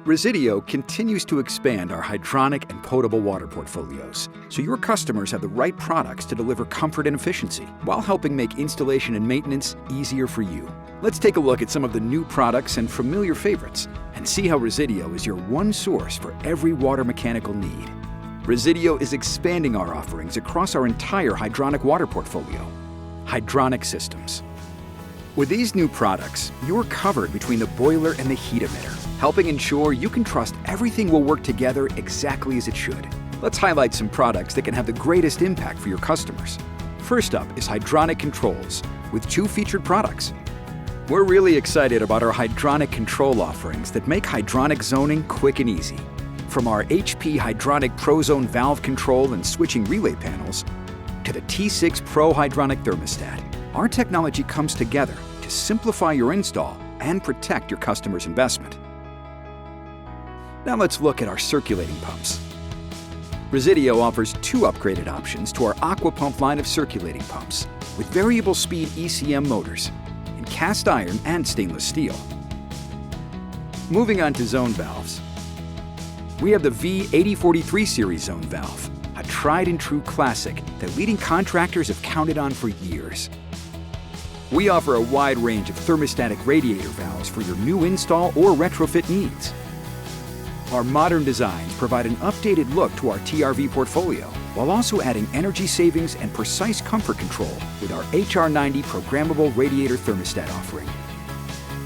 Resideo continues to expand our hydronic and potable water portfolios, so your customers have the right products to deliver comfort and efficiency, while helping make installation and maintenance easier for you. Let's take a look at some of the new products and familiar favorites, and see how Resideo is your one source for every water mechanical need. Resideo is expanding our offerings across our entire hydronic water portfolio. Hydronic systems. With these new products, you're covered between the boiler and the heat emitter, helping ensure you can trust everything will work together exactly as it should. Let's highlight some products that can have the greatest impact for your customers. First up is hydronic controls, with 2 featured products. We're really excited about our hydronic control offerings that make hydronic zoning quick and easy. From our HP Hydronic ProZone valve control and switching relay panels, to the T6 Pro Hydronic Thermostat, our technology comes together to simplify your install and protect your customer's investment. Now let's look at our circulating pumps. Resideo offers 2 upgraded options to our Aqua Pump line of circulating pumps, with variable speed ECM motors in cast iron and stainless steel. Moving on to zone valves. We have the V8043 series zone valve, a tried and true classic that leading contractors have counted on for years. We offer a wide range of thermostatic radiator valves for your new install or retrofit needs. Our modern designs provide an updated look to our TRV portfolio, while also adding energy savings and precise comfort control with our HR90 programmable radiator thermostat offering.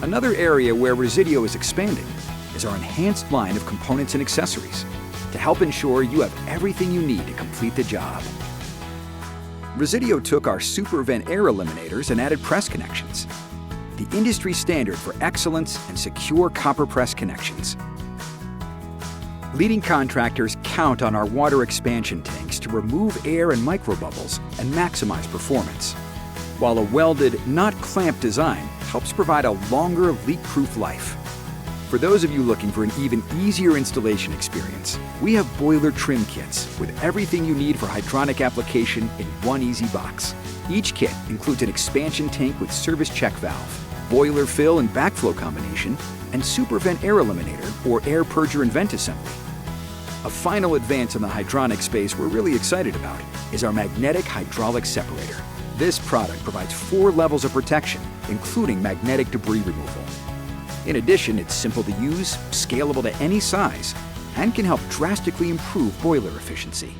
Another area where Resideo is expanding is our enhanced line of components and accessories to help ensure you have everything you need to complete the job. Resideo took our Super Vent air eliminators and added press connections, the industry standard for excellence and secure copper press connections. Leading contractors count on our water expansion tanks to remove air and microbubbles and maximize performance, while a welded, not clamped design helps provide a longer leak-proof life. For those of you looking for an even easier installation experience, we have boiler trim kits with everything you need for hydronic application in one easy box. Each kit includes an expansion tank with service check valve, boiler fill and backflow combination, and super vent air eliminator or air purger and vent assembly. A final advance in the hydronic space we're really excited about is our magnetic hydraulic separator. This product provides 4 levels of protection, including magnetic debris removal. In addition, it's simple to use, scalable to any size, and can help drastically improve boiler efficiency.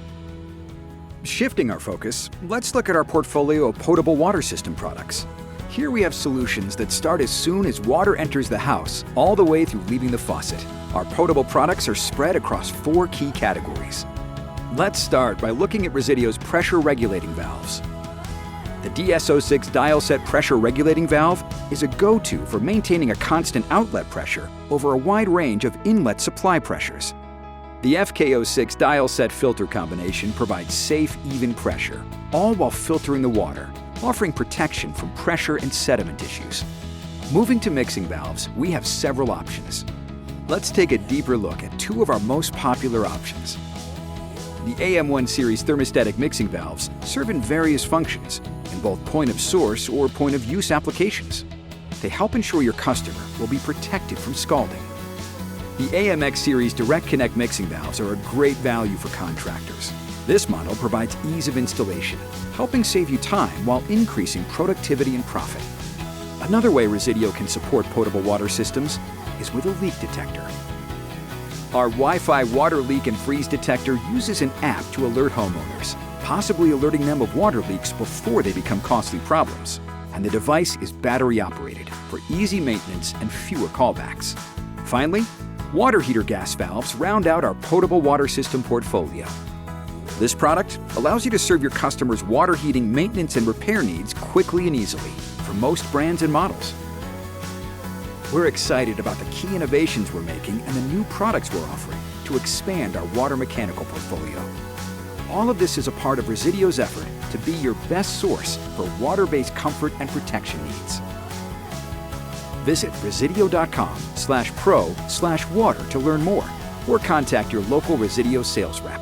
Shifting our focus, let's look at our portfolio of potable water system products. Here we have solutions that start as soon as water enters the house, all the way through leaving the faucet. Our potable products are spread across 4 key categories. Let's start by looking at Resideo's pressure regulating valves. The DS06 dial set pressure regulating valve is a go-to for maintaining a constant outlet pressure over a wide range of inlet supply pressures. The FK06 dial set filter combination provides safe, even pressure, all while filtering the water, offering protection from pressure and sediment issues. Moving to mixing valves, we have several options. Let's take a deeper look at 2 of our most popular options. The AM1 series thermostatic mixing valves serve in various functions, in both point of source or point of use applications. They help ensure your customer will be protected from scalding. The AMX series direct connect mixing valves are a great value for contractors. This model provides ease of installation, helping save you time while increasing productivity and profit. Another way Resideo can support potable water systems is with a leak detector. Our Wi-Fi water leak and freeze detector uses an app to alert homeowners, possibly alerting them of water leaks before they become costly problems. And the device is battery operated for easy maintenance and fewer callbacks. Finally, water heater gas valves round out our potable water system portfolio. This product allows you to serve your customers' water heating maintenance and repair needs quickly and easily for most brands and models. We're excited about the key innovations we're making and the new products we're offering to expand our water mechanical portfolio. All of this is a part of Resideo's effort to be your best source for water-based comfort and protection needs. Visit resideo.com/pro/water to learn more, or contact your local Resideo sales rep.